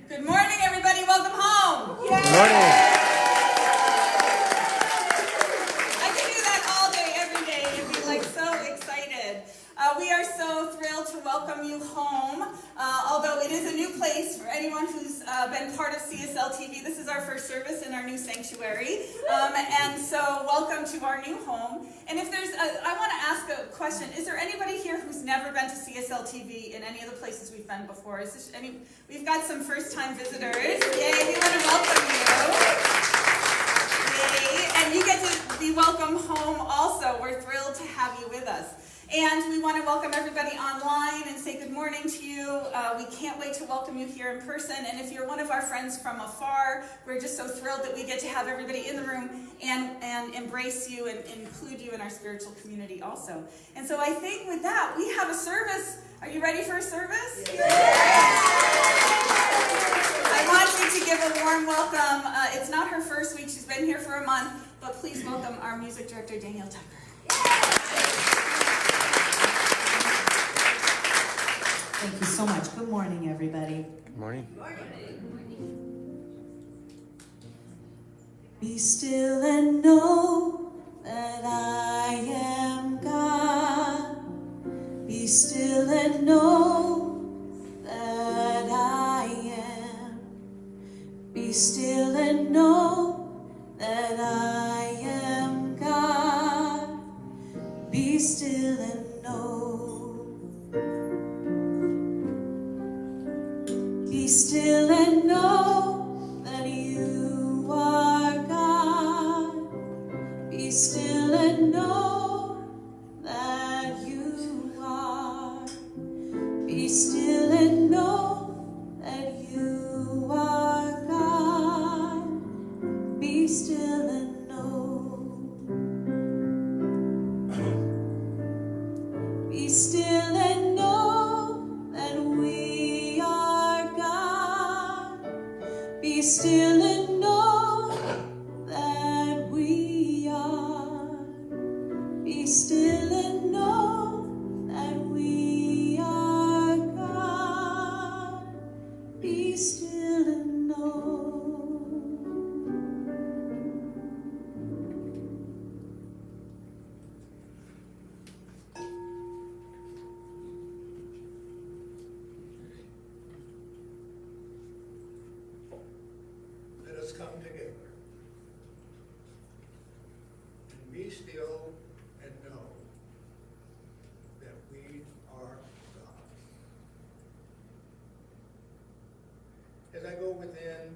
Good morning, everybody. Welcome home. Good morning. I could do that all day, every day. You'd be like so excited. We are so thrilled to welcome you home. Although it is a new place for anyone who's been part of CSL TV. This is our first service in our new sanctuary. And so welcome to our new home. And if there's, I want to ask a question. Is there anybody here who's never been to CSL TV in any of the places we've been before? Is this any? We've got some first-time visitors. Yay, we want to welcome you. Yay, and you get to be welcome home also. We're thrilled to have you with us. And we want to welcome everybody online and say good morning to you. We can't wait to welcome you here in person. And if you're one of our friends from afar, we're just so thrilled that we get to have everybody in the room and embrace you and include you in our spiritual community also. And so I think with that, we have a service. Are you ready for a service? Yes. I want you to give a warm welcome. It's not her first week. She's been here for a month. But please welcome our music director, Danielle Tucker. Thank you so much. Good morning, everybody. Good morning. Be still and know that I am God. Be still and know that I am. Be still and know that I am God. Be still and know. Be still and know that you are God. Be still and know that you are. Be still and know that you are God. Be still and know. Be still and know that we are God. Be still and know that we are. Be still and know that we are God. Be still and know. Let us come together and be still and know that we are God. As I go within,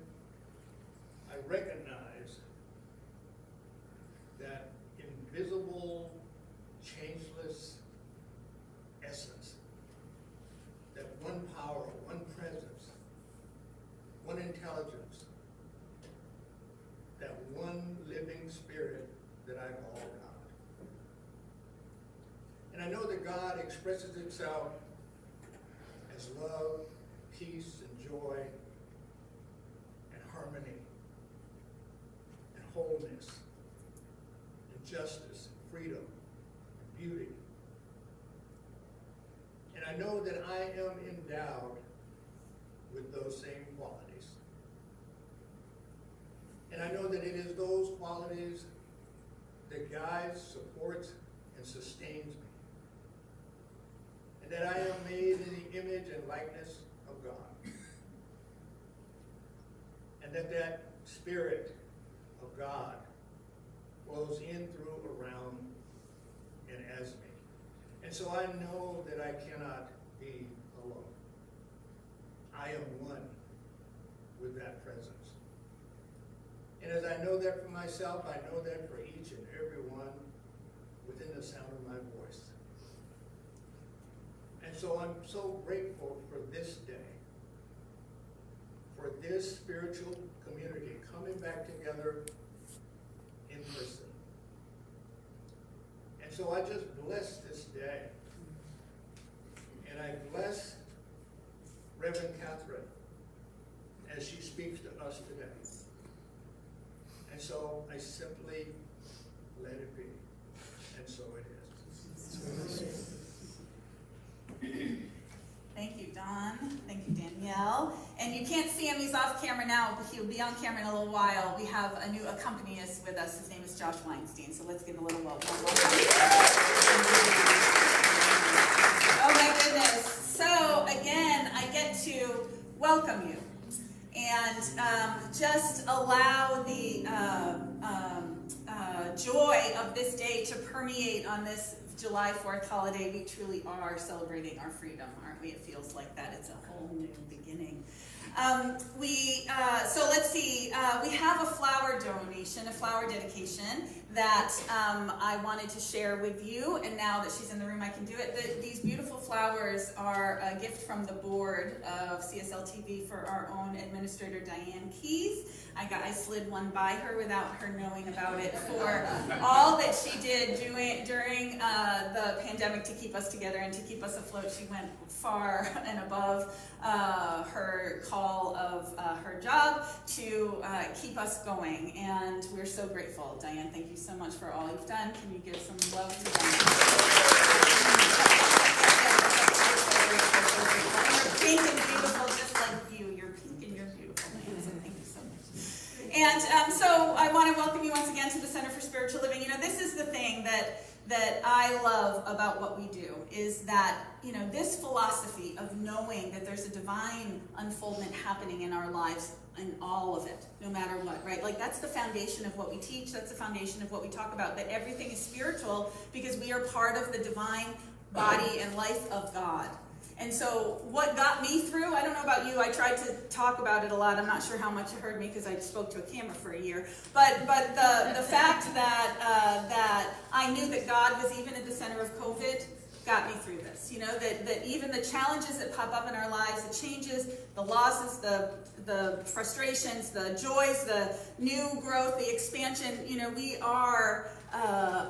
I recognize that invisible, changeless essence, that one power, one presence, one intelligence, that one living spirit that I call God. And I know that God expresses itself as love, peace, and joy, and harmony, and wholeness, and justice, and freedom, and beauty. And I know that I am endowed with those same qualities. And I know that it is those qualities that guides, supports, and sustains me. And that I am made in the image and likeness of God. And that Spirit of God flows in, through, around, and as me. And so I know that I cannot be alone. I am one with that presence. And as I know that for myself, I know that for each and every one within the sound of my voice. And so I'm so grateful for this day, for this spiritual community coming back together in person. And so I just bless this day. And I bless Reverend Katherine as she speaks to us today. And so I simply let it be. And so it is. Thank you, Don. Don. Thank you, Danielle. And you can't see him, he's off camera now, but he'll be on camera in a little while. We have a new accompanist with us. His name is Josh Weinstein, so let's give a little welcome. Oh my goodness. So again, I get to welcome you and just allow the joy of this day to permeate on this July 4th holiday. We truly are celebrating our freedom, aren't we? It feels like that. It's a whole new beginning. So let's see, we have a flower donation, a flower dedication that I wanted to share with you, and now that she's in the room I can do it. These beautiful flowers are a gift from the board of CSL TV for our own administrator, Diane Keys. I slid one by her without her knowing about it for all that she did during the pandemic to keep us together and to keep us afloat. She went far and above her call of her job to keep us going, and we're so grateful. Diane, thank you so much for all you've done. Can you give some love to Diane? You're pink and beautiful, just like you. You're pink and you're beautiful, Diane, so thank you so much. And so I want to welcome you once again to the Center for Spiritual Living. You know, this is the thing that I love about what we do, is that, you know, this philosophy of knowing that there's a divine unfoldment happening in our lives, in all of it, no matter what, right? Like, that's the foundation of what we teach, that's the foundation of what we talk about, that everything is spiritual because we are part of the divine body and life of God. And so what got me through, I don't know about you, I tried to talk about it a lot. I'm not sure how much you heard me because I spoke to a camera for a year. But the fact that I knew that God was even at the center of COVID got me through this. You know, that even the challenges that pop up in our lives, the changes, the losses, the frustrations, the joys, the new growth, the expansion, you know, we are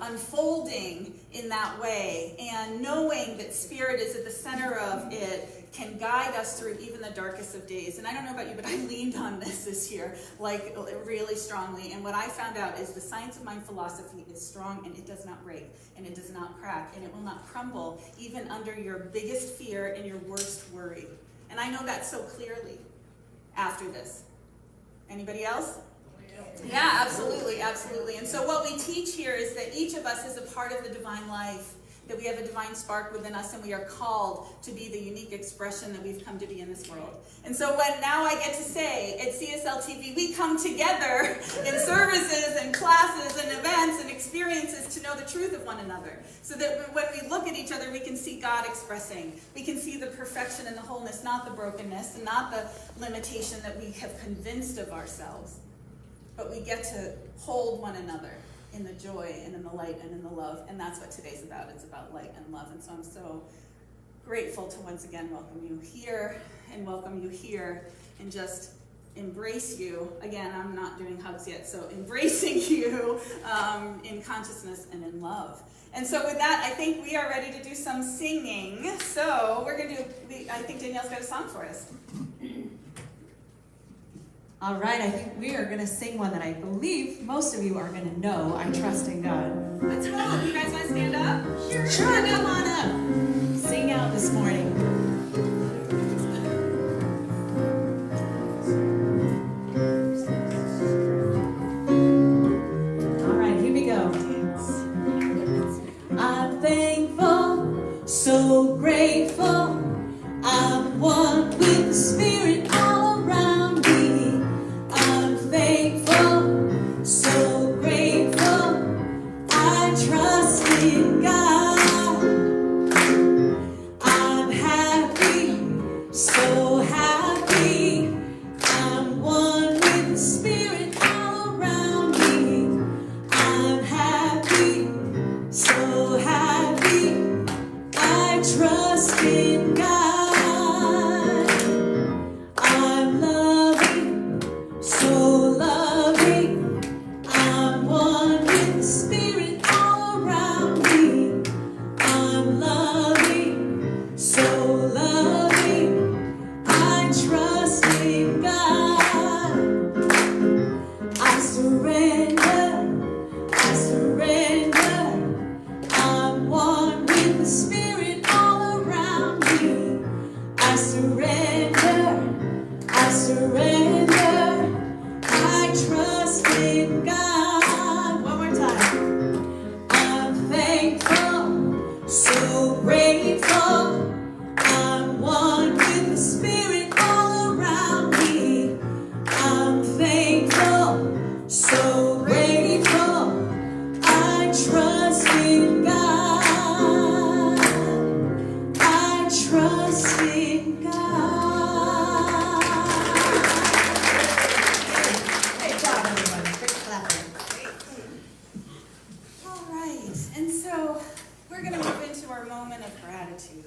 unfolding in that way, and knowing that Spirit is at the center of it can guide us through even the darkest of days. And I don't know about you, but I leaned on this year, like, really strongly. And what I found out is the science of mind philosophy is strong, and it does not break, and it does not crack, and it will not crumble, even under your biggest fear and your worst worry. And I know that so clearly after this. Anybody else? Yeah, absolutely, absolutely. And so what we teach here is that each of us is a part of the divine life, that we have a divine spark within us, and we are called to be the unique expression that we've come to be in this world. And so now I get to say, at CSL TV, we come together in services and classes and events and experiences to know the truth of one another, so that when we look at each other, we can see God expressing. We can see the perfection and the wholeness, not the brokenness, and not the limitation that we have convinced of ourselves. But we get to hold one another in the joy and in the light and in the love. And that's what today's about. It's about light and love. And so I'm so grateful to once again welcome you here and just embrace you. Again, I'm not doing hugs yet, so embracing you in consciousness and in love. And so with that, I think we are ready to do some singing. So we're going to do, I think Danielle's got a song for us. All right, I think we are going to sing one that I believe most of you are going to know. I trust in God. Let's roll. You guys want to stand up? Sure, come on up. Sing out this morning. All right, here we go. I'm thankful, so grateful. I'm one with the Spirit all around me. I'm thankful, so grateful. I trust in God. I'm happy. surrender. I trust in God. One more time. I'm thankful, so grateful. I'm one with the Spirit all around me. I'm thankful, so grateful. I trust in God. I trust in God. Great job, everyone. Great clapping. All right, and so we're going to move into our moment of gratitude.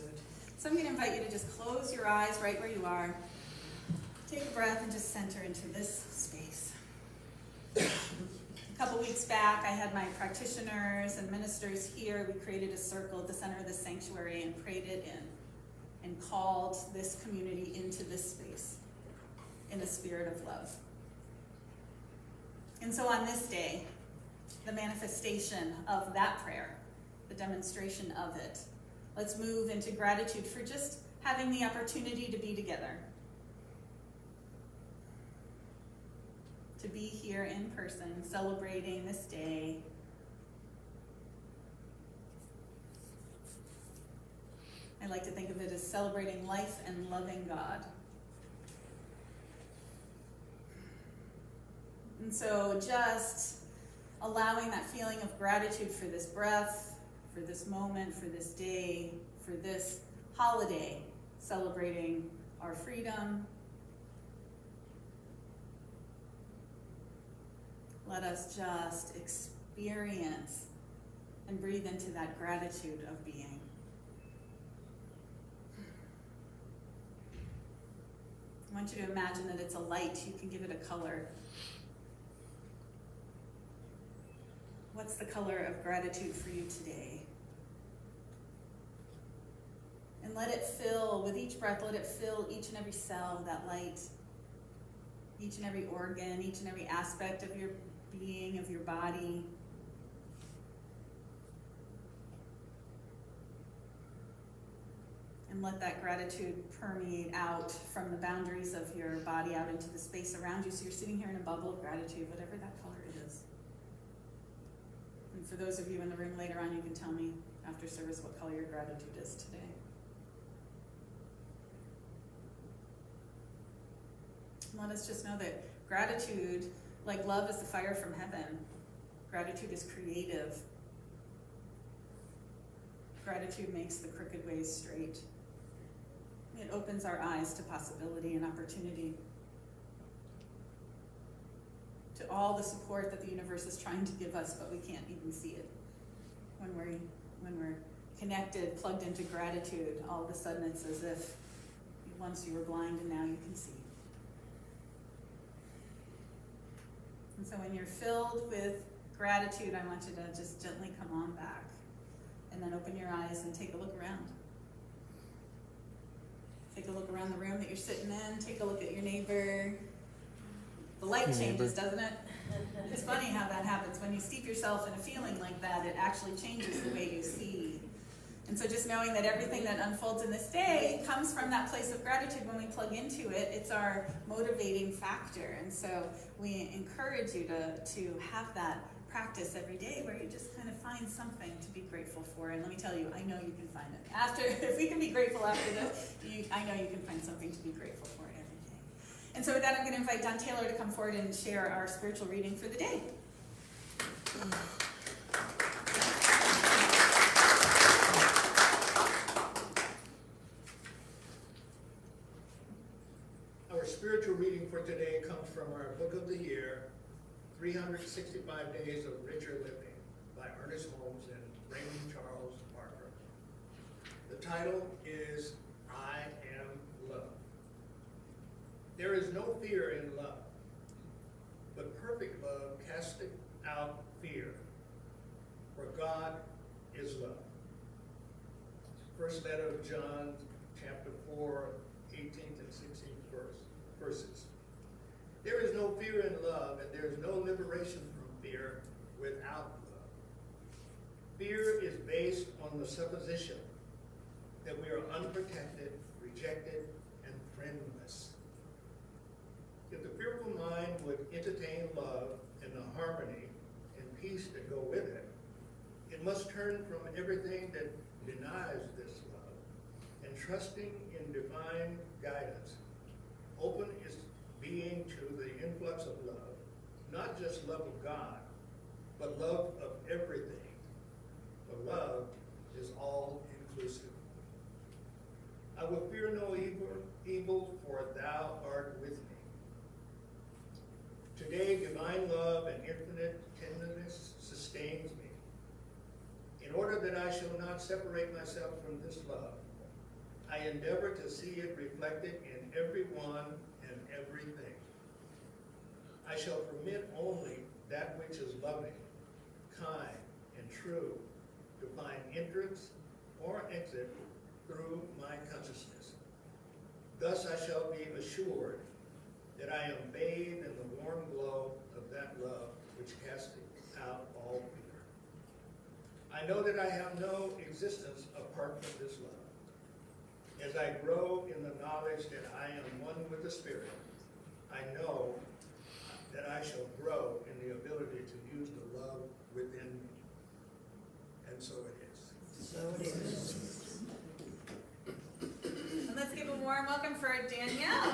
So I'm going to invite you to just close your eyes right where you are. Take a breath and just center into this space. A couple weeks back, I had my practitioners and ministers here. We created a circle at the center of the sanctuary and prayed it in and called this community into this space in a spirit of love. And so on this day, the manifestation of that prayer, the demonstration of it, let's move into gratitude for just having the opportunity to be together. To be here in person, celebrating this day. I like to think of it as celebrating life and loving God. And so just allowing that feeling of gratitude for this breath, for this moment, for this day, for this holiday, celebrating our freedom. Let us just experience and breathe into that gratitude of being. I want you to imagine that it's a light. You can give it a color. What's the color of gratitude for you today? And let it fill, with each breath, let it fill each and every cell of that light, each and every organ, each and every aspect of your being, of your body. And let that gratitude permeate out from the boundaries of your body out into the space around you. So you're sitting here in a bubble of gratitude, whatever that color is. And for those of you in the room later on, you can tell me after service what color your gratitude is today. Let us just know that gratitude, like love, is the fire from heaven. Gratitude is creative. Gratitude makes the crooked ways straight. It opens our eyes to possibility and opportunity, to all the support that the universe is trying to give us, but we can't even see it. When we're connected, plugged into gratitude, all of a sudden it's as if once you were blind and now you can see. And so when you're filled with gratitude, I want you to just gently come on back and then open your eyes and take a look around. Take a look around the room that you're sitting in. Take a look at your neighbor. The light changes, doesn't it? It's funny how that happens. When you steep yourself in a feeling like that, it actually changes the way you see. And so just knowing that everything that unfolds in this day comes from that place of gratitude, when we plug into it, it's our motivating factor. And so we encourage you to have that practice every day where you just kind of find something to be grateful for. And let me tell you, I know you can find it. If we can be grateful after this, I know you can find something to be grateful for every day. And so with that, I'm going to invite Don Taylor to come forward and share our spiritual reading for the day. Our spiritual reading for today comes from our book of the year, 365 Days of Richer Living, by Ernest Holmes and Raymond Charles Barker. The title is I Am Love. There is no fear in love, but perfect love casteth out fear, for God is love. First letter of John, chapter 4, 18th and 16th verses. There is no fear in love, and there is no liberation from fear without love. Fear is based on the supposition that we are unprotected, rejected, and friendless. would entertain love and the harmony and peace that go with it, it must turn from everything that denies this love and trusting in divine guidance. Open its being to the influx of love, not just love of God, but love of everything. For love is all inclusive. I will fear no evil, for thou art with me. Today, divine love and infinite tenderness sustains me. In order that I shall not separate myself from this love, I endeavor to see it reflected in everyone and everything. I shall permit only that which is loving, kind, and true to find entrance or exit through my consciousness. Thus I shall be assured that I am bathed in the warm glow of that love which casteth out all fear. I know that I have no existence apart from this love. As I grow in the knowledge that I am one with the Spirit, I know that I shall grow in the ability to use the love within me. And so it is. So it is. And let's give a warm welcome for Danielle.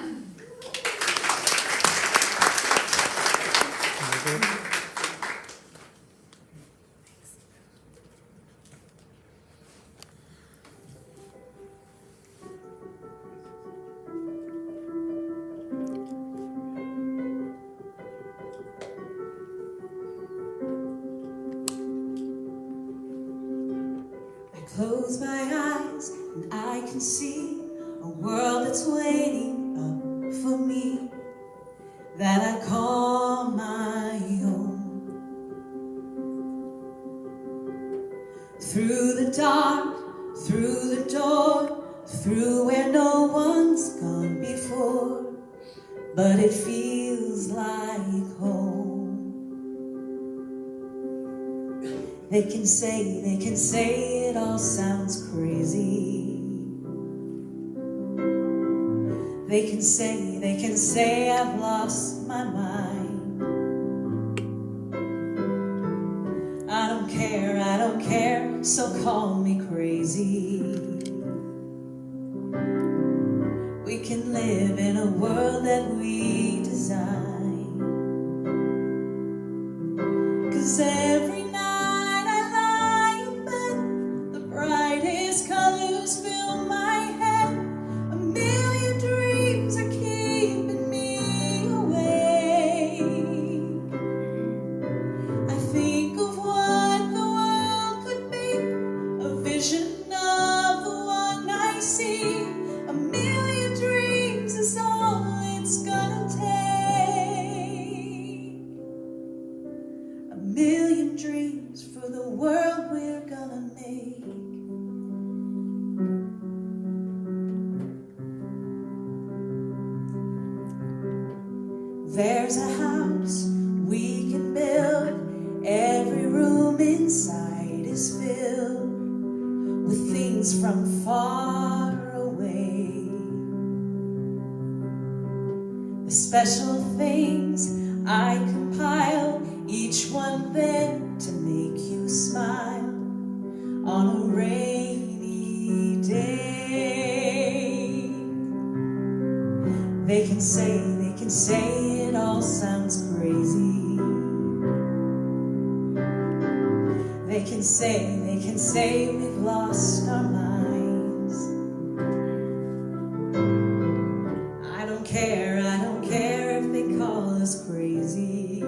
Close my eyes and I can see a world that's waiting up for me, that I call my own. Through the dark, through the door, through where no one's gone before, but it feels like home. They can say it all sounds crazy. They can say I've lost my mind. I don't care, so call me crazy. We can live in a world that we design. 'Cause every night I lie in bed, the brightest colors fill my head. A million dreams are keeping me awake. I think of what the world could be, a vision of the one I see. A million dreams is all it's gonna take. A million dreams for the world we're gonna make. There's a house we can build. Every room inside is filled with things from far away. The special things I compile, each one there to make you smile on a rainy day. They can say it all sounds crazy. They can say we've lost our minds. I don't care if they call us crazy.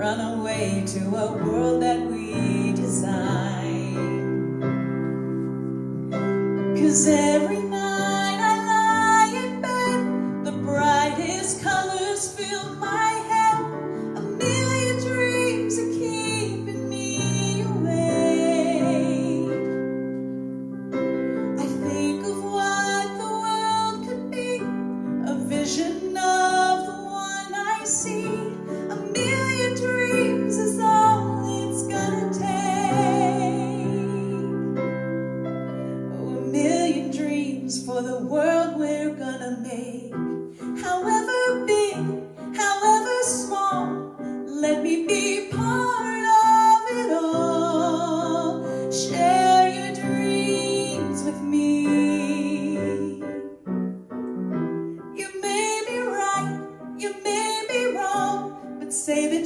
Run away to a world that we design. 'Cause every night I lie in bed, the brightest colors fill my head. A million dreams are keeping me awake. I think of what the world could be, a vision of the one I see. A million dreams is all it's gonna take. Oh, a million dreams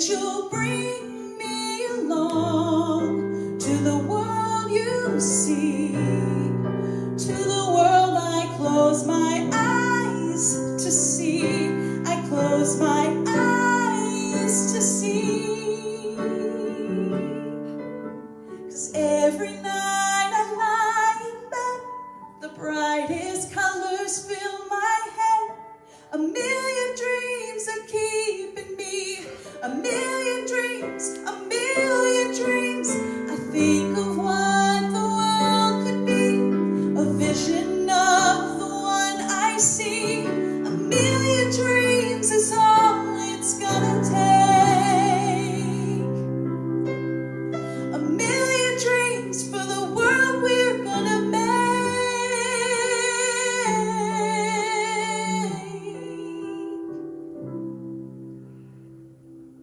that you'll bring me along to the world you see, to the world I close my eyes to see. I close my eyes to see. 'Cause every night I lie in bed, the brightest colors fill my head. A million dreams are keeping me. A million dreams, a million dreams. I think of what the world could be, a vision of the one I see. A million dreams is all it's gonna take. A million dreams for the world we're gonna make.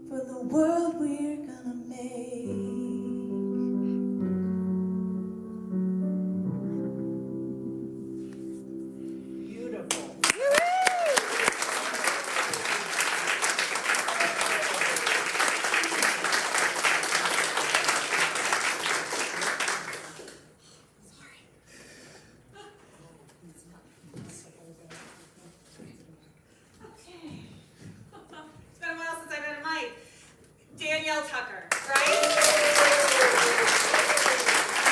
For the world we're gonna make. Beautiful. Okay. It's been a while since I've had a mic. Danielle Tucker, right?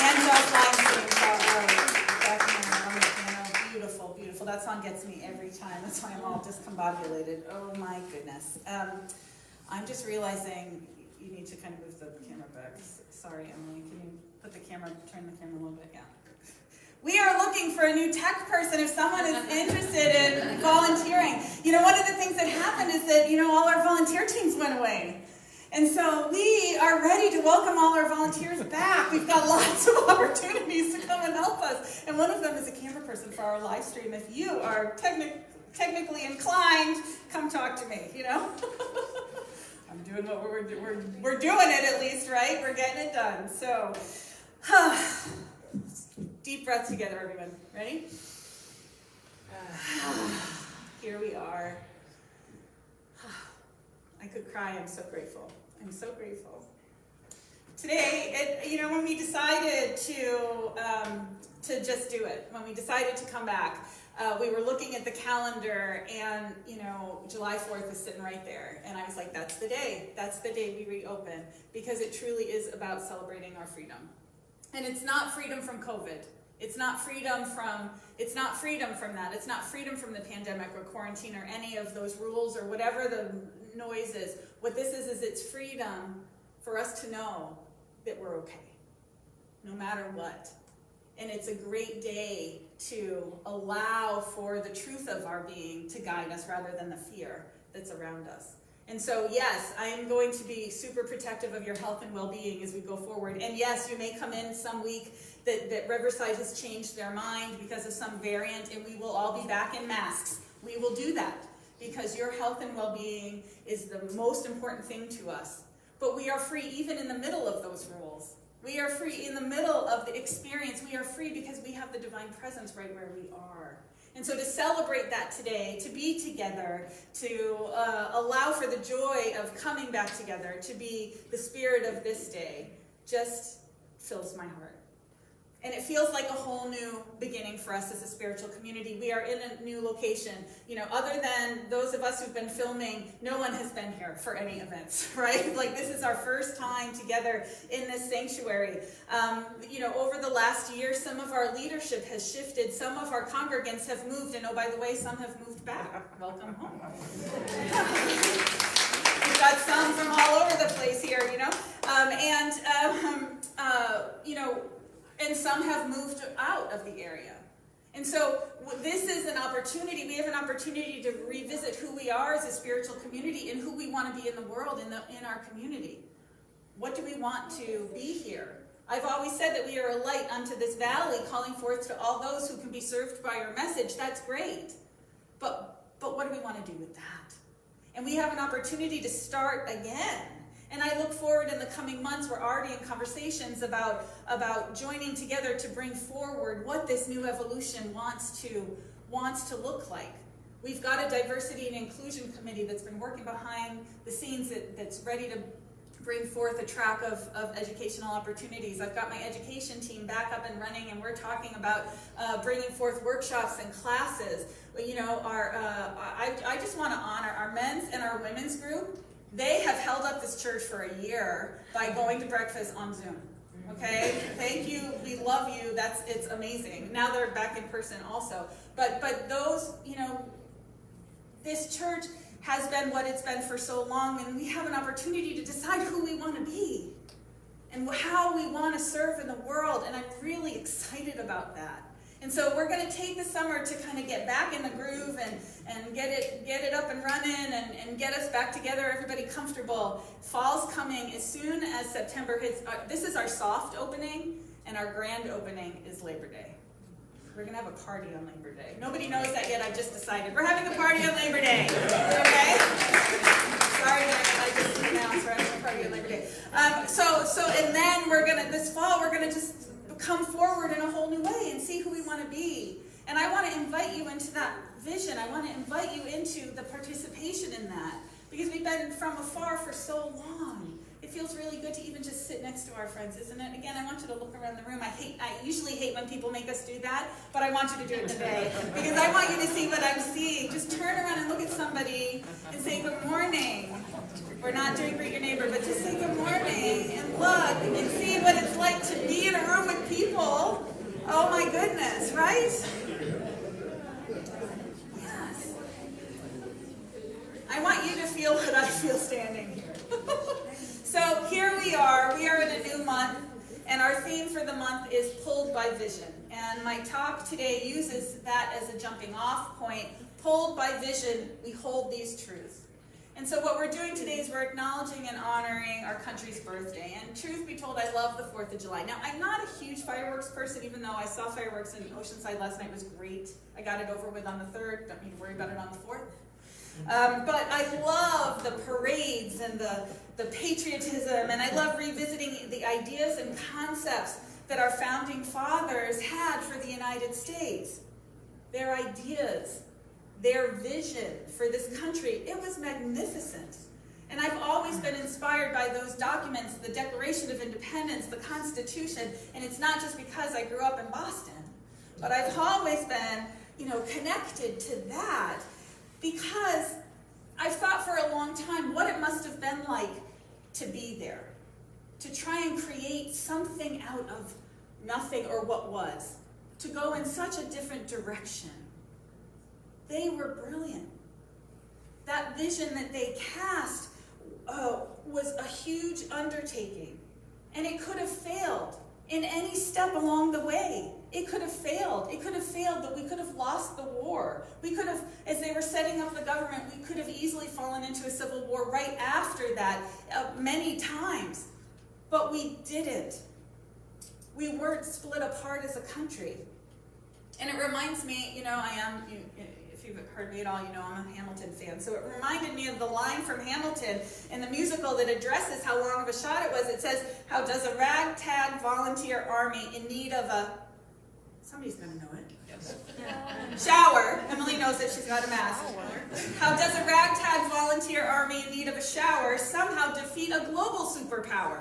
And Josh Weinstein, definitely. Beautiful, beautiful. That song gets me every time. That's why I'm all discombobulated. Oh my goodness. I'm just realizing you need to kind of move the camera back. Sorry, Emily. Can you turn the camera a little bit? Yeah. We are looking for a new tech person if someone is interested in volunteering. You know, one of the things that happened is that, all our volunteer teams went away. And so we are ready to welcome all our volunteers back. We've got lots of opportunities to come and help us. And one of them is a camera person for our live stream. If you are technically inclined, come talk to me, I'm doing what we're doing it at least, right? We're getting it done. So, deep breaths together, everyone. Ready? Here we are. I could cry. I'm so grateful. I'm so grateful. Today, when we decided to just do it, when we decided to come back, we were looking at the calendar, and July 4th was sitting right there, and I was like, "That's the day. That's the day we reopen," because it truly is about celebrating our freedom, and it's not freedom from COVID. It's not freedom from that. It's not freedom from the pandemic or quarantine or any of those rules or whatever the noise is. What this is it's freedom for us to know that we're okay, no matter what. And it's a great day to allow for the truth of our being to guide us rather than the fear that's around us. And so, yes, I am going to be super protective of your health and well-being as we go forward. And yes, you may come in some week that Riverside has changed their mind because of some variant, and we will all be back in masks. We will do that because your health and well-being is the most important thing to us. But we are free even in the middle of those rules. We are free in the middle of the experience. We are free because we have the divine presence right where we are. And so to celebrate that today, to be together, to allow for the joy of coming back together, to be the spirit of this day, just fills my heart. And it feels like a whole new beginning for us as a spiritual community. We are in a new location. Other than those of us who've been filming, no one has been here for any events, right? Like, this is our first time together in this sanctuary. Over the last year, some of our leadership has shifted. Some of our congregants have moved. And oh, by the way, some have moved back. Welcome home. We've got some from all over the place here, and some have moved out of the area. And so this is an opportunity. We have an opportunity to revisit who we are as a spiritual community and who we want to be in the world, in our community. What do we want to be here? I've always said that we are a light unto this valley, calling forth to all those who can be served by our message. That's great. But what do we want to do with that? And we have an opportunity to start again. And I look forward in the coming months, we're already in conversations about joining together to bring forward what this new evolution wants to look like. We've got a diversity and inclusion committee that's been working behind the scenes that's ready to bring forth a track of educational opportunities. I've got my education team back up and running, and we're talking about bringing forth workshops and classes. You know, I just want to honor our men's and our women's group. They have held up this church for a year by going to breakfast on Zoom. Okay, thank you. We love you. It's amazing. Now they're back in person also. But those, you know, this church has been what it's been for so long, and we have an opportunity to decide who we want to be and how we want to serve in the world, and I'm really excited about that. And so we're going to take the summer to kind of get back in the groove and get it up and running and get us back together, everybody comfortable. Fall's coming as soon as September hits. This is our soft opening, and our grand opening is Labor Day. We're going to have a party on Labor Day. Nobody knows that yet. I've just decided. We're having a party on Labor Day. Okay? Sorry, I just announced we're having a party on Labor Day. And then this fall, we're going to just come forward in a whole new way and see who we want to be. And I want to invite you into that vision. I want to invite you into the participation in that. Because we've been from afar for so long. It feels really good to even just sit next to our friends, isn't it? Again, I want you to look around the room. I usually hate when people make us do that, but I want you to do it today. Because I want you to see what I'm seeing. Just turn around and look at somebody and say good morning. We're not doing greet your neighbor, but just say good morning and look and see what it's like to be in a room with people. Oh my goodness, right? Yes. I want you to feel what I feel standing here. So here we are in a new month, and our theme for the month is Pulled by Vision. And my talk today uses that as a jumping off point. Pulled by vision, we hold these truths. And so what we're doing today is we're acknowledging and honoring our country's birthday. And truth be told, I love the 4th of July. Now, I'm not a huge fireworks person, even though I saw fireworks in Oceanside last night. It was great. I got it over with on the 3rd. Don't need to worry about it on the 4th. But I love the parades and the patriotism, and I love revisiting the ideas and concepts that our founding fathers had for the United States. Their ideas, their vision for this country, it was magnificent. And I've always been inspired by those documents, the Declaration of Independence, the Constitution, and it's not just because I grew up in Boston, but I've always been, connected to that. Because I've thought for a long time what it must have been like to be there, to try and create something out of nothing or what was, to go in such a different direction. They were brilliant. That vision that they cast was a huge undertaking, and it could have failed in any step along the way. It could have failed. It could have failed, but we could have lost the war. We could have, as they were setting up the government, we could have easily fallen into a civil war right after that many times. But we didn't. We weren't split apart as a country. And it reminds me, if you've heard me at all, I'm a Hamilton fan. So it reminded me of the line from Hamilton in the musical that addresses how long of a shot it was. It says, how does a ragtag volunteer army in need of a... Somebody's going to know it. Yes. Shower. Emily knows that she's got a mask. How does a ragtag volunteer army in need of a shower somehow defeat a global superpower?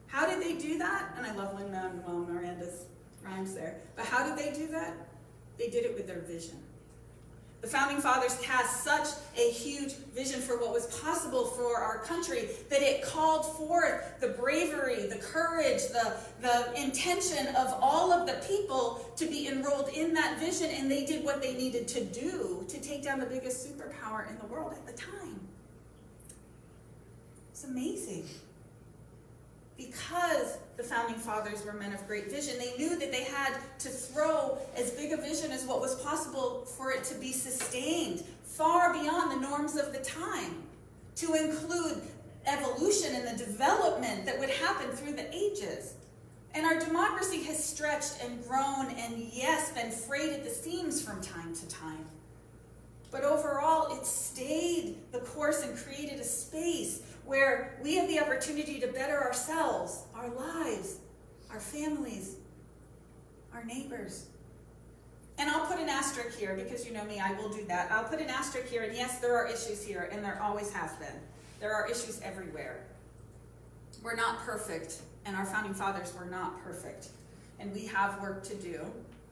How did they do that? And I love Lin-Manuel Miranda's rhymes there. But how did they do that? They did it with their vision. The Founding Fathers cast such a huge vision for what was possible for our country that it called forth the bravery, the courage, the intention of all of the people to be enrolled in that vision, and they did what they needed to do to take down the biggest superpower in the world at the time. It's amazing. Because the Founding Fathers were men of great vision, they knew that they had to throw as big a vision as what was possible for it to be sustained, far beyond the norms of the time, to include evolution and the development that would happen through the ages. And our democracy has stretched and grown and, yes, been frayed at the seams from time to time. But overall, it stayed the course and created a space where we have the opportunity to better ourselves, our lives, our families, our neighbors. And I'll put an asterisk here because you know me, I will do that. I'll put an asterisk here, and yes, there are issues here, and there always have been. There are issues everywhere. We're not perfect, and our founding fathers were not perfect. And we have work to do,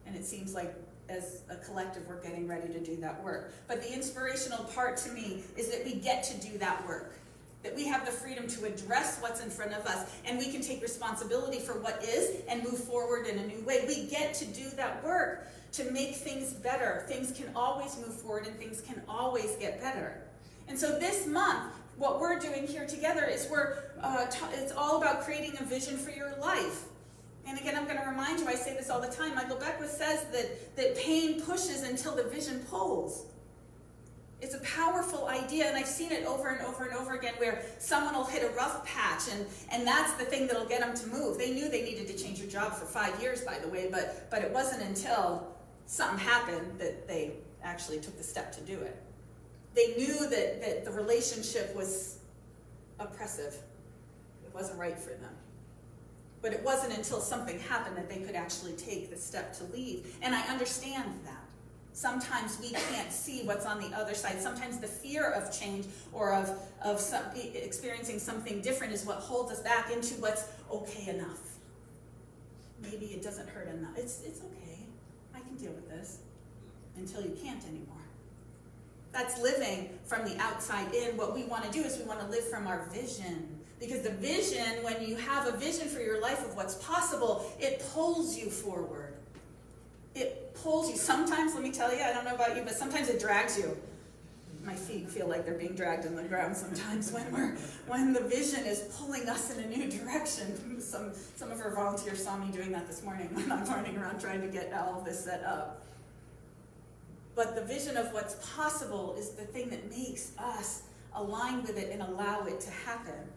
and it seems like as a collective we're getting ready to do that work. But the inspirational part to me is that we get to do that work. That we have the freedom to address what's in front of us, and we can take responsibility for what is and move forward in a new way. We get to do that work to make things better. Things can always move forward, and things can always get better. And so this month, what we're doing here together is it's all about creating a vision for your life. And again, I'm going to remind you, I say this all the time, Michael Beckwith says that pain pushes until the vision pulls. It's a powerful idea, and I've seen it over and over and over again where someone will hit a rough patch, and that's the thing that'll get them to move. They knew they needed to change their job for 5 years, by the way, but it wasn't until something happened that they actually took the step to do it. They knew that the relationship was oppressive. It wasn't right for them. But it wasn't until something happened that they could actually take the step to leave. And I understand that. Sometimes we can't see what's on the other side. Sometimes the fear of change or of experiencing something different is what holds us back into what's okay enough. Maybe it doesn't hurt enough. It's okay. I can deal with this until you can't anymore. That's living from the outside in. What we want to do is we want to live from our vision. Because the vision, when you have a vision for your life of what's possible, it pulls you forward. It pulls you. Sometimes, let me tell you, I don't know about you, but sometimes it drags you. My feet feel like they're being dragged in the ground sometimes when the vision is pulling us in a new direction. Some of our volunteers saw me doing that this morning when I'm running around trying to get all of this set up. But the vision of what's possible is the thing that makes us align with it and allow it to happen.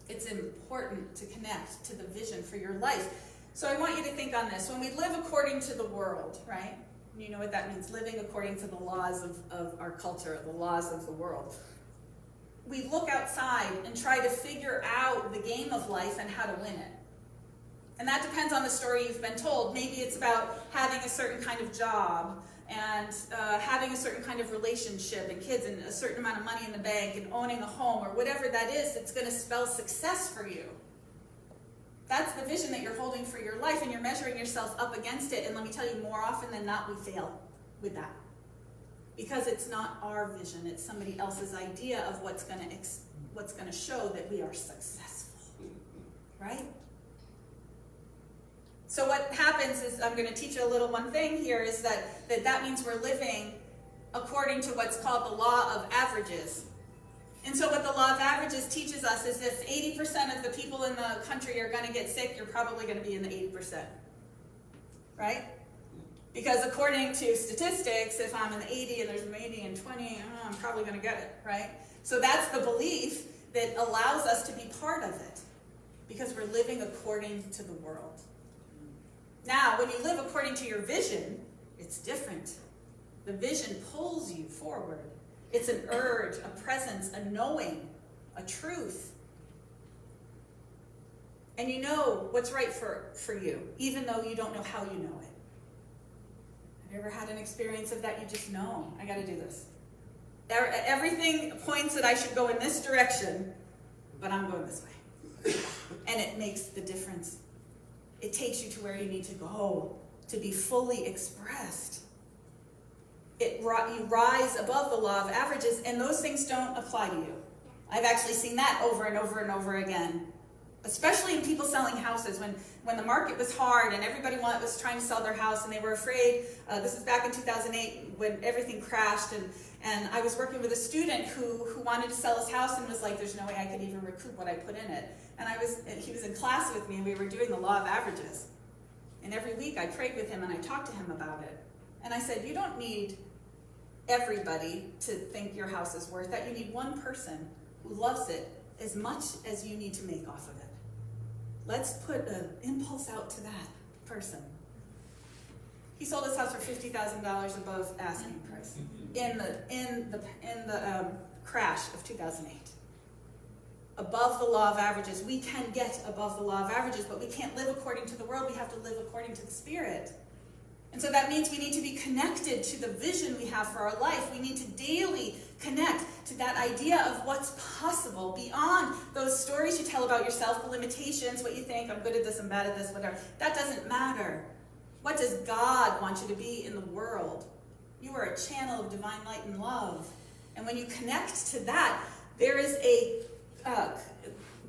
It's important to connect to the vision for your life. So I want you to think on this. When we live according to the world, right? You know what that means, living according to the laws of our culture, the laws of the world. We look outside and try to figure out the game of life and how to win it. And that depends on the story you've been told. Maybe it's about having a certain kind of job and having a certain kind of relationship and kids and a certain amount of money in the bank and owning a home or whatever that is that's going to spell success for you. That's the vision that you're holding for your life, and you're measuring yourself up against it. And let me tell you, more often than not, we fail with that. Because it's not our vision, it's somebody else's idea of what's going to show that we are successful. Right? So what happens is, I'm going to teach you a little one thing here, is that means we're living according to what's called the law of averages. And so what the law of averages teaches us is if 80% of the people in the country are going to get sick, you're probably going to be in the 80%. Right? Because according to statistics, if I'm in the 80 and there's an 80 and 20, I'm probably going to get it. Right? So that's the belief that allows us to be part of it. Because we're living according to the world. Now, when you live according to your vision, it's different. The vision pulls you forward. It's an urge, a presence, a knowing, a truth. And you know what's right for you, even though you don't know how you know it. Have you ever had an experience of that? You just know, I got to do this. Everything points that I should go in this direction, but I'm going this way. And it makes the difference. It takes you to where you need to go to be fully expressed. You rise above the law of averages, and those things don't apply to you. I've actually seen that over and over and over again, especially in people selling houses. When the market was hard and everybody was trying to sell their house and they were afraid. This is back in 2008 when everything crashed, and I was working with a student who wanted to sell his house and was like, there's no way I could even recoup what I put in it. And he was in class with me, and we were doing the law of averages. And every week I prayed with him and I talked to him about it. And I said, you don't need everybody to think your house is worth that. You need one person who loves it as much as you need to make off of it. Let's put an impulse out to that person. He sold his house for $50,000 above asking price in the crash of 2008. Above the law of averages. We can get above the law of averages, but we can't live according to the world. We have to live according to the Spirit. And so that means we need to be connected to the vision we have for our life. We need to daily connect to that idea of what's possible beyond those stories you tell about yourself, the limitations, what you think, I'm good at this, I'm bad at this, whatever. That doesn't matter. What does God want you to be in the world? You are a channel of divine light and love. And when you connect to that, there is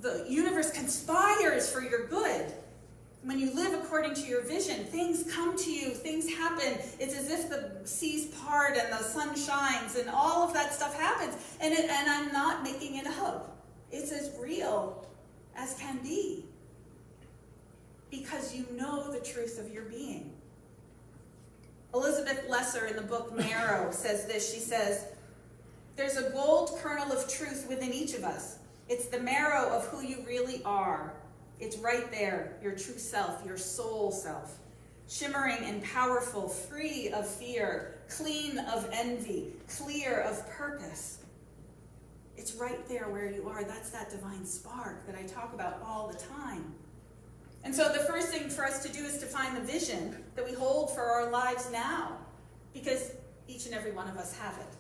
the universe conspires for your good. When you live according to your vision, things come to you, things happen. It's as if the seas part and the sun shines and all of that stuff happens. And I'm not making it up. It's as real as can be. Because you know the truth of your being. Elizabeth Lesser in the book Marrow says this. She says, there's a gold kernel of truth within each of us. It's the marrow of who you really are. It's right there, your true self, your soul self, shimmering and powerful, free of fear, clean of envy, clear of purpose. It's right there where you are. That's that divine spark that I talk about all the time. And so the first thing for us to do is to find the vision that we hold for our lives now, because each and every one of us have it.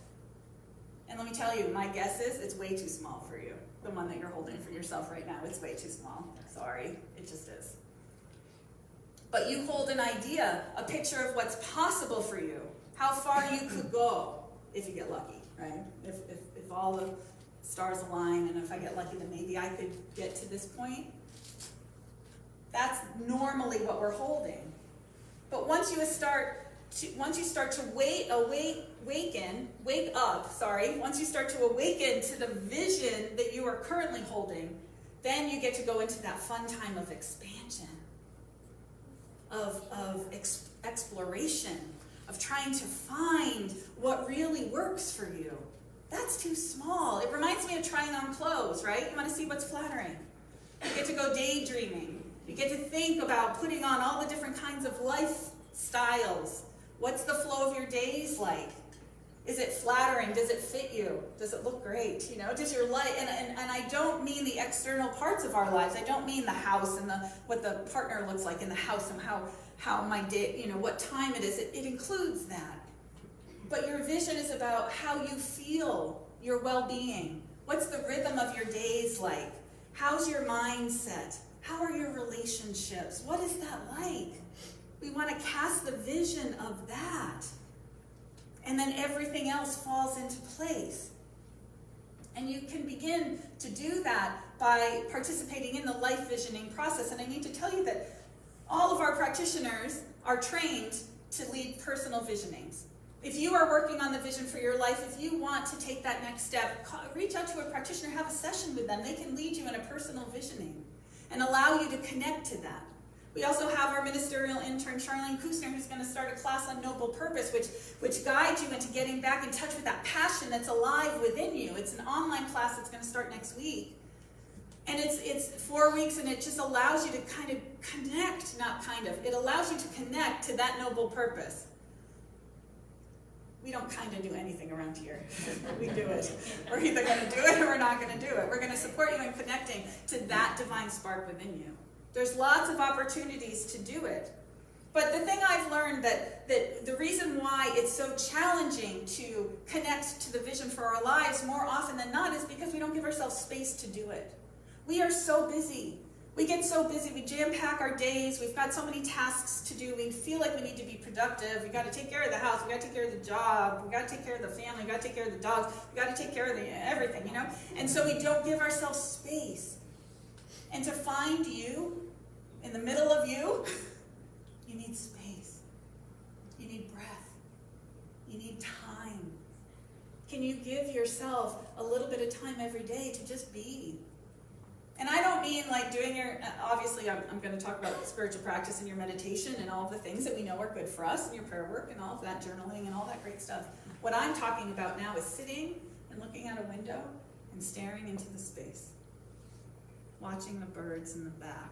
And let me tell you, my guess is it's way too small for you. The one that you're holding for yourself right now, it's way too small. Sorry, it just is. But you hold an idea, a picture of what's possible for you, how far you could go if you get lucky, right? If all the stars align, and if I get lucky, then maybe I could get to this point. That's normally what we're holding. But once you start to once you start to wake to awaken to the vision that you are currently holding, then you get to go into that fun time of expansion, of exploration, of trying to find what really works for you. That's too small. It reminds me of trying on clothes, right? You want to see what's flattering. You get to go daydreaming. You get to think about putting on all the different kinds of lifestyles. What's the flow of your days like? Is it flattering? Does it fit you? Does it look great? You know, does your life, and I don't mean the external parts of our lives. I don't mean the house and what the partner looks like in the house and how my day, you know, what time it is. It includes that. But your vision is about how you feel, your well-being. What's the rhythm of your days like? How's your mindset? How are your relationships? What is that like? We want to cast the vision of that. And then everything else falls into place. And you can begin to do that by participating in the life visioning process. And I need to tell you that all of our practitioners are trained to lead personal visionings. If you are working on the vision for your life, if you want to take that next step, reach out to a practitioner, have a session with them. They can lead you in a personal visioning and allow you to connect to that. We also have our ministerial intern, Charlene Kusner, who's going to start a class on noble purpose, which guides you into getting back in touch with that passion that's alive within you. It's an online class that's going to start next week. And it's 4 weeks, and it just allows you to kind of connect, it allows you to connect to that noble purpose. We don't kind of do anything around here. We do it. We're either going to do it or we're not going to do it. We're going to support you in connecting to that divine spark within you. There's lots of opportunities to do it. But the thing I've learned that the reason why it's so challenging to connect to the vision for our lives more often than not is because we don't give ourselves space to do it. We are so busy. We get so busy. We jam-pack our days. We've got so many tasks to do. We feel like we need to be productive. We got to take care of the house. We got to take care of the job. We got to take care of the family. We got to take care of the dogs. We got to take care of everything, you know? And so we don't give ourselves space. And to find you, in the middle of you, you need space. You need breath. You need time. Can you give yourself a little bit of time every day to just be? And I don't mean like doing obviously I'm going to talk about spiritual practice and your meditation and all of the things that we know are good for us and your prayer work and all of that, journaling and all that great stuff. What I'm talking about now is sitting and looking out a window and staring into the space. Watching the birds in the back.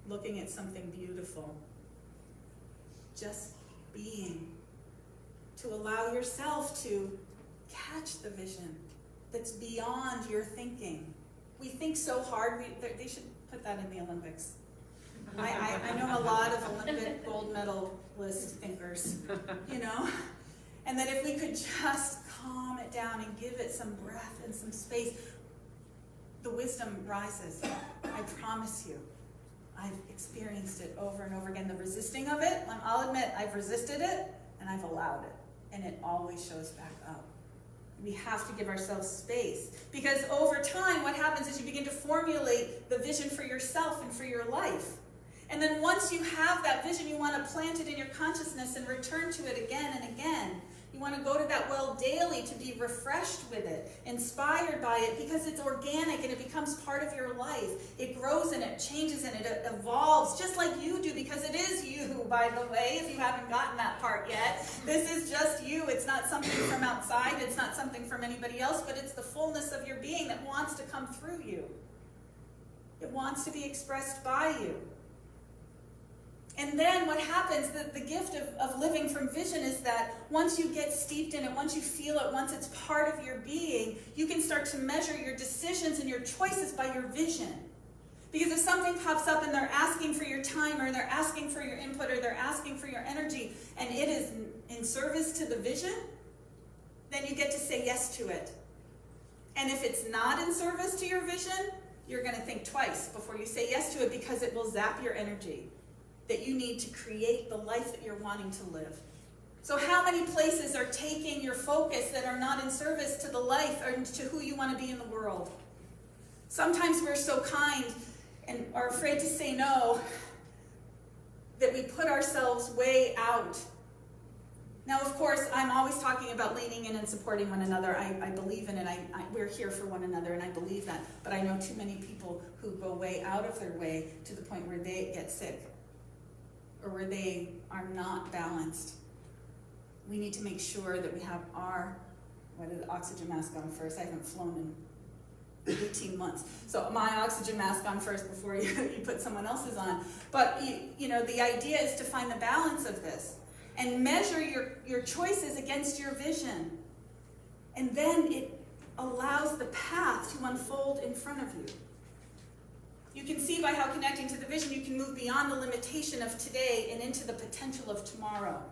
Looking at something beautiful. Just being. To allow yourself to catch the vision that's beyond your thinking. We think so hard. They should put that in the Olympics. I know a lot of Olympic gold medalist thinkers, and that if we could just calm it down and give it some breath and some space, the wisdom rises. I promise you. I've experienced it over and over again. The resisting of it, I'll admit, I've resisted it and I've allowed it, and it always shows back up. We have to give ourselves space, because over time what happens is you begin to formulate the vision for yourself and for your life. And then once you have that vision, you want to plant it in your consciousness and return to it again and again. You want to go to that well daily to be refreshed with it, inspired by it, because it's organic and it becomes part of your life. It grows and it changes and it evolves just like you do, because it is you, by the way, if you haven't gotten that part yet. This is just you. It's not something from outside. It's not something from anybody else, but it's the fullness of your being that wants to come through you. It wants to be expressed by you. And then what happens, the gift of living from vision is that once you get steeped in it, once you feel it, once it's part of your being, you can start to measure your decisions and your choices by your vision. Because if something pops up and they're asking for your time, or they're asking for your input, or they're asking for your energy, and it is in service to the vision, then you get to say yes to it. And if it's not in service to your vision, you're going to think twice before you say yes to it, because it will zap your energy that you need to create the life that you're wanting to live. So how many places are taking your focus that are not in service to the life or to who you want to be in the world? Sometimes we're so kind and are afraid to say no that we put ourselves way out. Now, of course, I'm always talking about leaning in and supporting one another. I believe in it. We're here for one another, and I believe that. But I know too many people who go way out of their way to the point where they get sick, or where they are not balanced. We need to make sure that we have our oxygen mask on first. I haven't flown in 18 months. So my oxygen mask on first before you put someone else's on. But the idea is to find the balance of this and measure your choices against your vision. And then it allows the path to unfold in front of you. You can see by how connecting to the vision, you can move beyond the limitation of today and into the potential of tomorrow.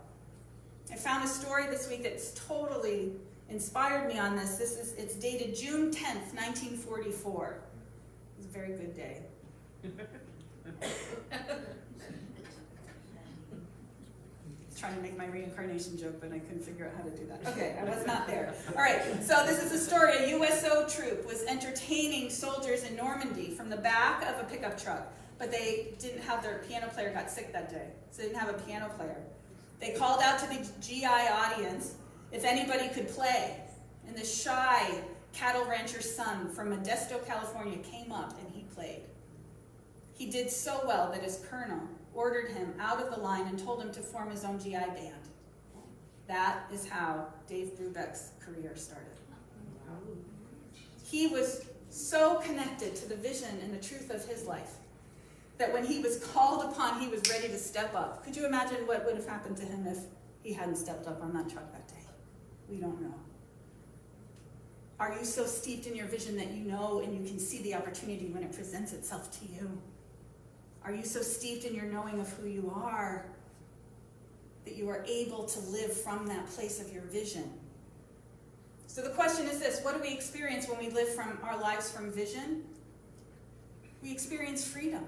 I found a story this week that's totally inspired me on this. It's dated June 10th, 1944. It was a very good day. Trying to make my reincarnation joke, but I couldn't figure out how to do that. Okay, I was not there. All right, so this is a story. A USO troop was entertaining soldiers in Normandy from the back of a pickup truck, but they didn't have their piano player, got sick that day, so they didn't have a piano player. They called out to the GI audience if anybody could play, and this shy cattle rancher's son from Modesto, California came up and he played. He did so well that his colonel ordered him out of the line and told him to form his own GI band. That is how Dave Brubeck's career started. He was so connected to the vision and the truth of his life that when he was called upon, he was ready to step up. Could you imagine what would have happened to him if he hadn't stepped up on that truck that day? We don't know. Are you so steeped in your vision that you know and you can see the opportunity when it presents itself to you? Are you so steeped in your knowing of who you are that you are able to live from that place of your vision? So the question is this: what do we experience when we live from our lives from vision? We experience freedom.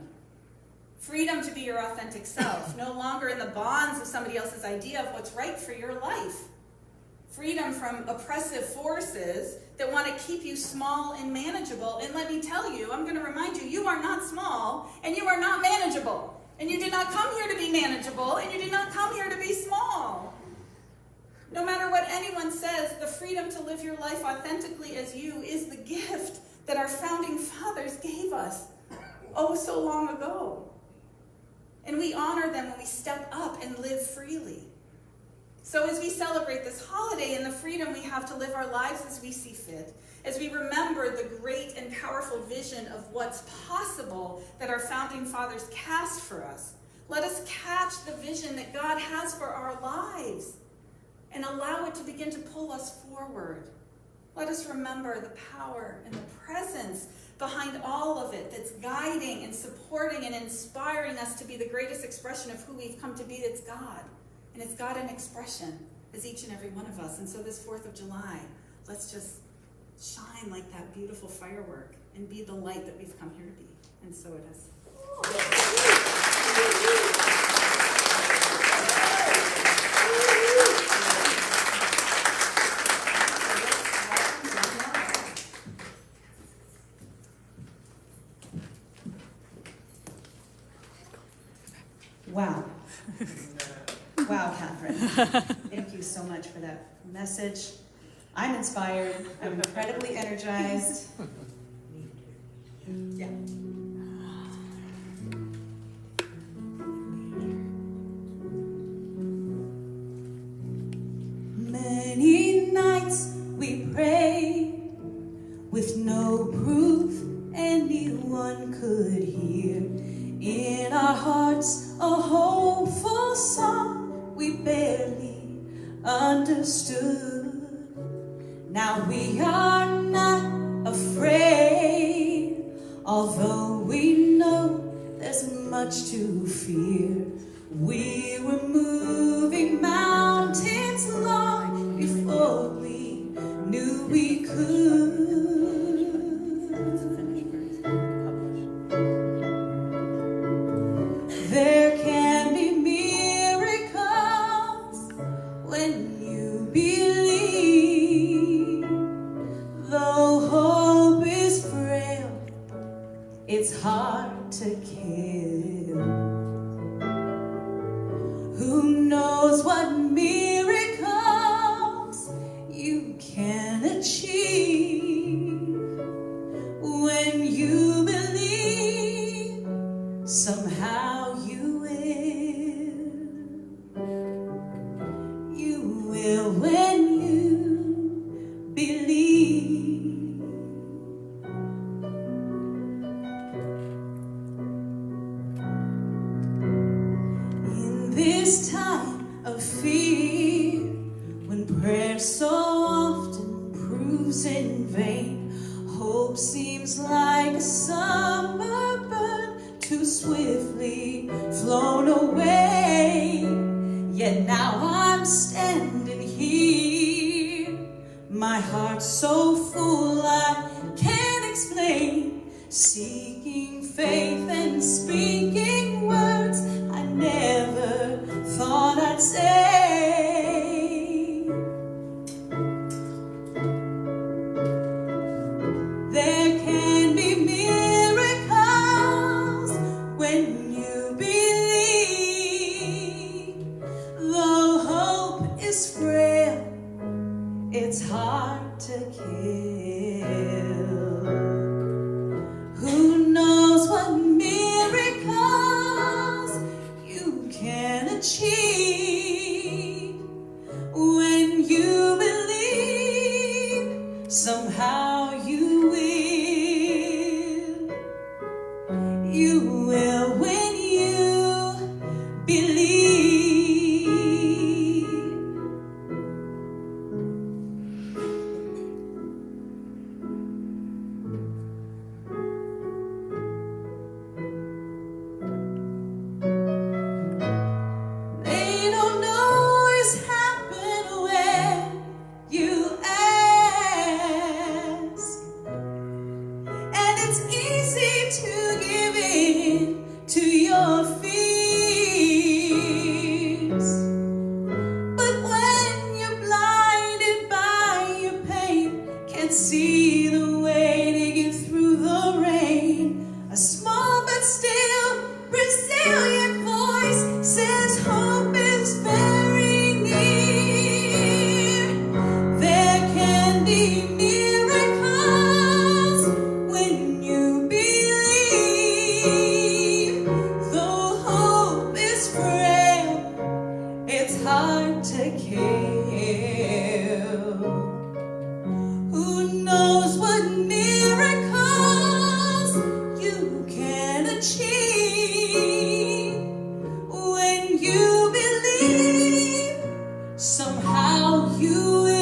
Freedom to be your authentic self, no longer in the bonds of somebody else's idea of what's right for your life. Freedom from oppressive forces that want to keep you small and manageable. And let me tell you, I'm going to remind you, you are not small and you are not manageable. And you did not come here to be manageable, and you did not come here to be small. No matter what anyone says, the freedom to live your life authentically as you is the gift that our founding fathers gave us so long ago. And we honor them when we step up and live freely. So as we celebrate this holiday and the freedom we have to live our lives as we see fit, as we remember the great and powerful vision of what's possible that our founding fathers cast for us, let us catch the vision that God has for our lives and allow it to begin to pull us forward. Let us remember the power and the presence behind all of it, that's guiding and supporting and inspiring us to be the greatest expression of who we've come to be. It's God. And it's God in expression, as each and every one of us. And so this 4th of July, let's just shine like that beautiful firework and be the light that we've come here to be. And so it is. Wow. Wow, Katherine. Thank you so much for that message. I'm inspired. I'm incredibly energized. Yeah. Many nights we prayed with no proof anyone could hear. In our hearts, a hopeful song we barely understood. Now we are not afraid, although we know there's much to fear. We were moving mountains long before we knew we could. There can be miracles when you believe. Though hope is frail, it's hard to kill. Who knows what miracles you can achieve when you believe? Somehow you will when you believe. In this time of fear, when prayer so often proves in vain, hope seems like a summer bird too swiftly flown away. Yet now I'm standing here, my heart so full I can't explain, seeking faith and speaking words I never thought I'd say. There can be miracles when you believe. Though hope is frail, it's hard to kill. Who knows what miracles you can achieve when you believe? Somehow you will. You will when you believe. They don't always happen when you ask, and it's easy to give in to your fears. But when you're blinded by your pain, can't see the way to get through the rain, a small but still resilient voice says hope is very near. There can be miracles when you believe. Though hope is frail, it's hard to kill. Who knows what miracles you can achieve when you believe? Somehow you will.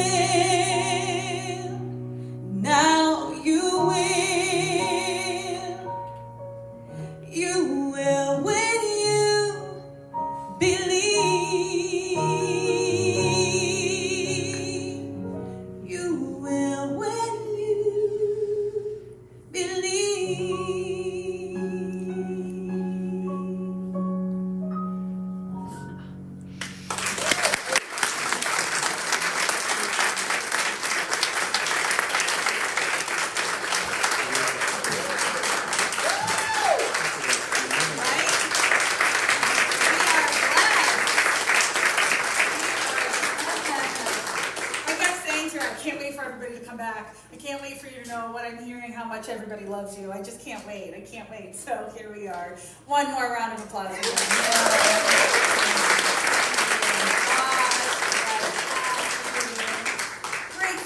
for everybody to come back. I can't wait for you to know what I'm hearing, how much everybody loves you. I just can't wait. I can't wait. So here we are. One more round of applause. Great.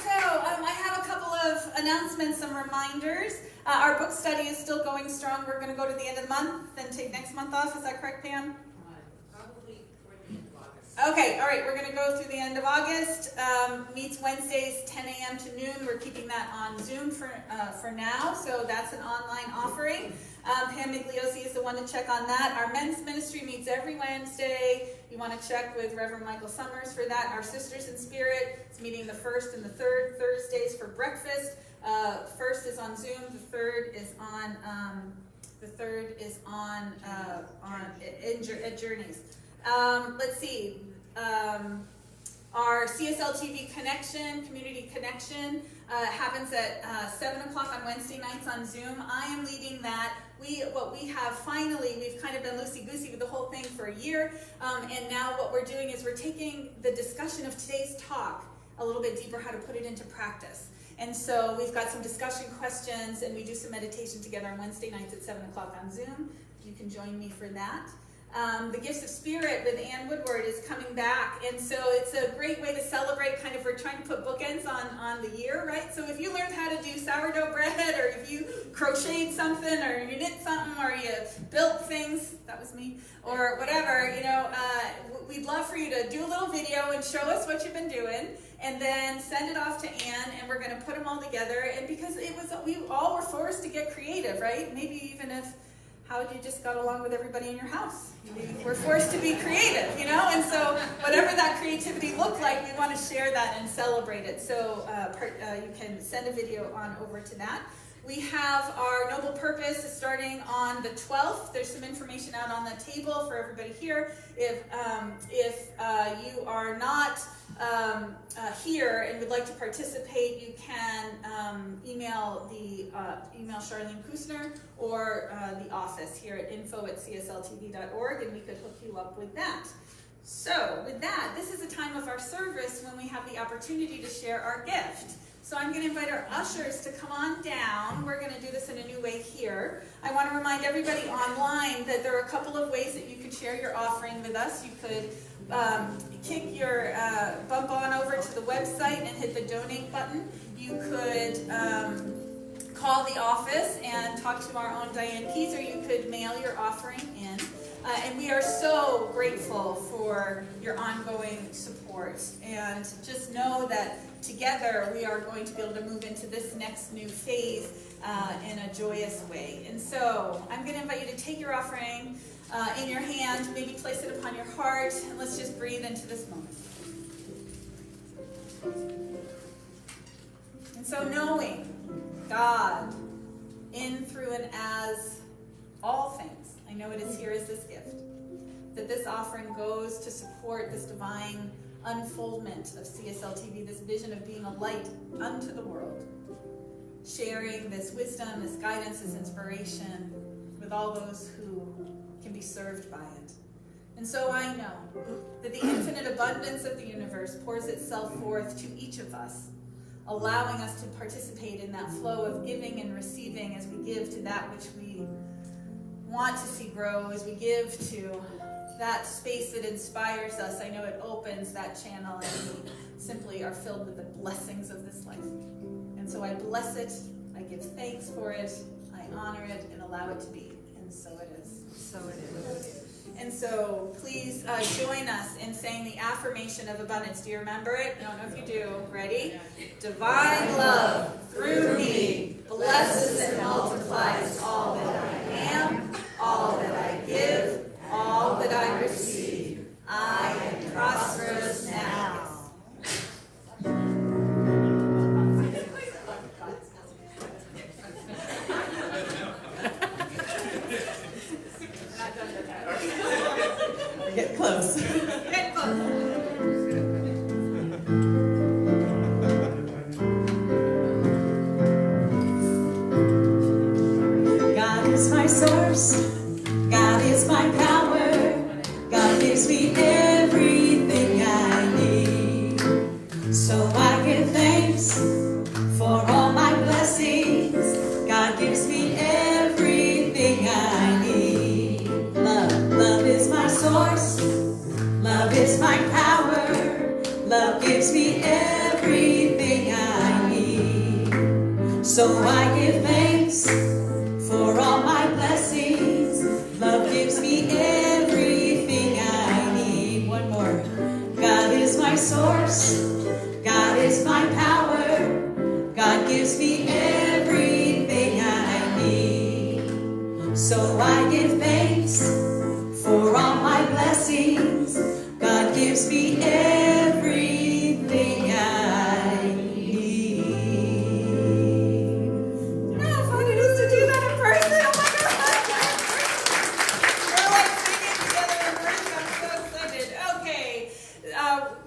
So I have a couple of announcements, some reminders. Our book study is still going strong. We're going to go to the end of the month, then take next month off. Is that correct, Pam? Probably toward the end of August. Okay, all right, we're going to go through the end of August. Meets Wednesdays, 10 a.m. to noon. We're keeping that on Zoom for now, so that's an online offering. Pam Migliosi is the one to check on that. Our men's ministry meets every Wednesday. You want to check with Reverend Michael Summers for that. Our Sisters in Spirit is meeting the first and the third Thursdays for breakfast. First is on Zoom. The third is on at Journeys. Let's see. Our CSL TV Connection, Community Connection, happens at 7 o'clock on Wednesday nights on Zoom. I am leading that. We've kind of been loosey-goosey with the whole thing for a year, and now what we're doing is we're taking the discussion of today's talk a little bit deeper, how to put it into practice. And so we've got some discussion questions, and we do some meditation together on Wednesday nights at 7 o'clock on Zoom. You can join me for that. The Gifts of Spirit with Ann Woodward is coming back, and so it's a great way to celebrate. Kind of, we're trying to put bookends on the year, right? So if you learned how to do sourdough bread, or if you crocheted something, or you knit something, or you built things, that was me, or whatever, we'd love for you to do a little video and show us what you've been doing, and then send it off to Ann, and we're going to put them all together. And because we all were forced to get creative, right? Maybe even if how you just got along with everybody in your house. We're forced to be creative, and so whatever that creativity looked like, we want to share that and celebrate it. So you can send a video on over to that. We have our Noble Purpose starting on the 12th. There's some information out on the table for everybody here. If you are not here and would like to participate, you can email Charlene Kusner or the office here at info@csltv.org, and we could hook you up with that. So with that, this is a time of our service when we have the opportunity to share our gift. So I'm going to invite our ushers to come on down. We're going to do this in a new way here. I want to remind everybody online that there are a couple of ways that you could share your offering with us. You could bump on over to the website and hit the donate button. You could call the office and talk to our own Diane Keys, or you could mail your offering in. And we are so grateful for your ongoing support. And just know that together we are going to be able to move into this next new phase in a joyous way. And so I'm going to invite you to take your offering in your hand, maybe place it upon your heart, and let's just breathe into this moment. And so knowing God in, through, and as all things, I know it is here as this gift, that this offering goes to support this divine unfoldment of CSL TV, this vision of being a light unto the world, sharing this wisdom, this guidance, this inspiration with all those who can be served by it. And so I know that the infinite abundance of the universe pours itself forth to each of us, allowing us to participate in that flow of giving and receiving as we give to that which we want to see grow, as we give to that space that inspires us. I know it opens that channel, and we simply are filled with the blessings of this life. And so I bless it, I give thanks for it, I honor it, and allow it to be. And so it is. So it is. And so please join us in saying the affirmation of abundance. Do you remember it? I don't know if you do. Ready? Divine love through me blesses and multiplies all that I am, all that I give, all that I receive. I am prosperous now. Get close. Get close. I give thanks for all my blessings. God gives me everything I need. Love is my source. Love is my power. Love gives me everything I need. So I give thanks for all my blessings. Love gives me everything I need. One more. God is my source. God is my power. God gives me everything I need. So I give thanks for all my blessings. God gives me everything I need. Oh, how fun it is to do that in person. Oh my God. We're like singing together in person. I'm so excited. Okay.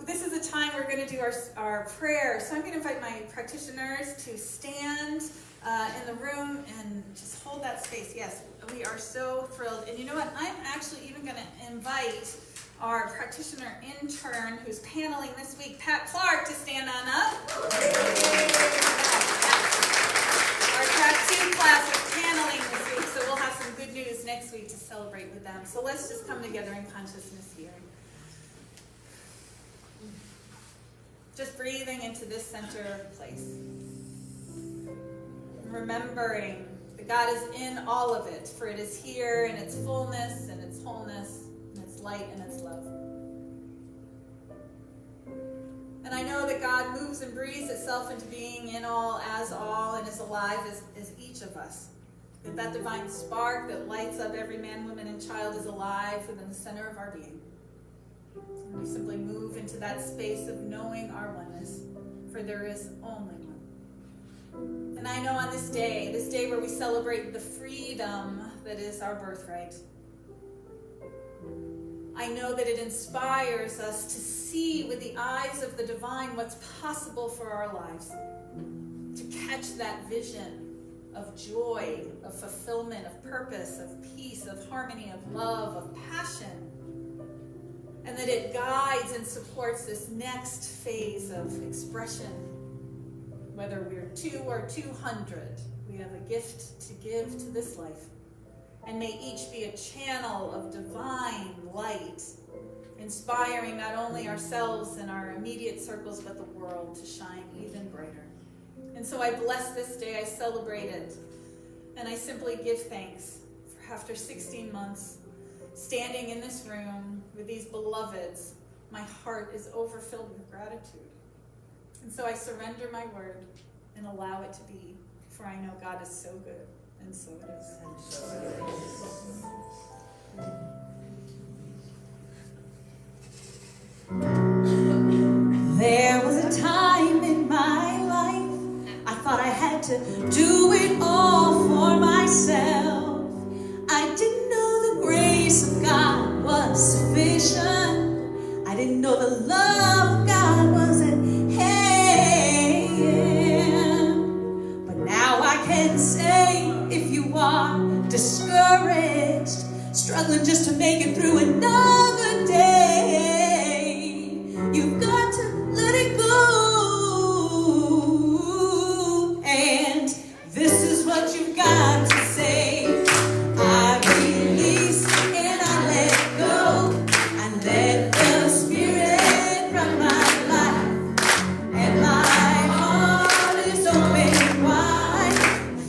This is the time we're going to do our prayer. So I'm going to invite my practitioners to stand in the room and just hold that space. Yes, we are so thrilled. And you know what? I'm actually even going to invite our practitioner intern who's paneling this week, Pat Clark, to stand on up. Our tattoo class is paneling this week, so we'll have some good news next week to celebrate with them. So let's just come together in consciousness here. Just breathing into this center place. Remembering that God is in all of it, for it is here in its fullness and its wholeness and its light and its love. And I know that God moves and breathes itself into being in all, as all, and is alive as each of us. That divine spark that lights up every man, woman, and child is alive within the center of our being. And we simply move into that space of knowing our oneness, for there is only one. And I know on this day where we celebrate the freedom that is our birthright, I know that it inspires us to see with the eyes of the divine what's possible for our lives, to catch that vision of joy, of fulfillment, of purpose, of peace, of harmony, of love, of passion, and that it guides and supports this next phase of expression. Whether we're 2 or 200, we have a gift to give to this life. And may each be a channel of divine light, inspiring not only ourselves and our immediate circles, but the world to shine even brighter. And so I bless this day, I celebrate it, and I simply give thanks for after 16 months, standing in this room with these beloveds, my heart is overfilled with gratitude. And so I surrender my word and allow it to be, for I know God is so good, and so it is. There was a time in my life I thought I had to do it all for myself. I didn't know the grace of God was sufficient. I didn't know the love of God was at hand. But now I can say, if you are discouraged, struggling just to make it through another day, you've got to let it go. And this is what you've got to say. I release and I let go. I let the Spirit run my life. And my heart is open wide.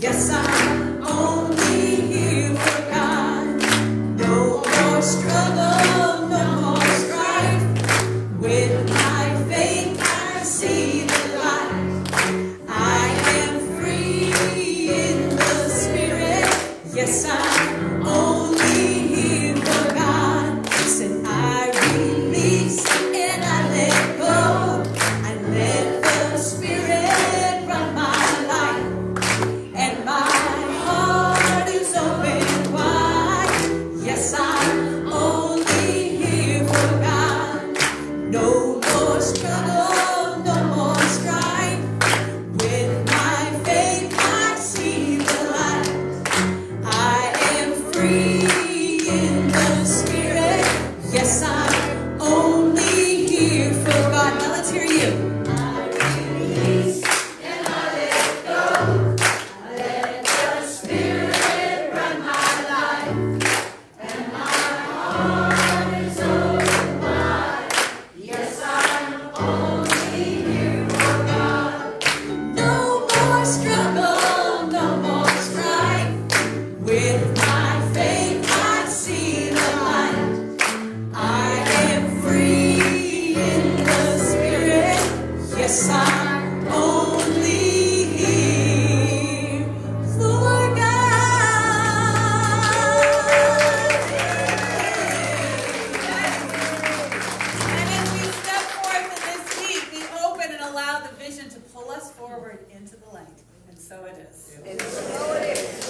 Yes, I'm only here for God. No more struggle, no more strife. With my faith, I see the light. I am free in the Spirit. Yes, I'm only here for God. Said I release and I let go. I let the Spirit run my life. And my heart is open wide. Yes, I'm only here for God. No more struggle, no more strife. With my faith, I see the light. I vision to pull us forward into the light. And so it is. And so it is.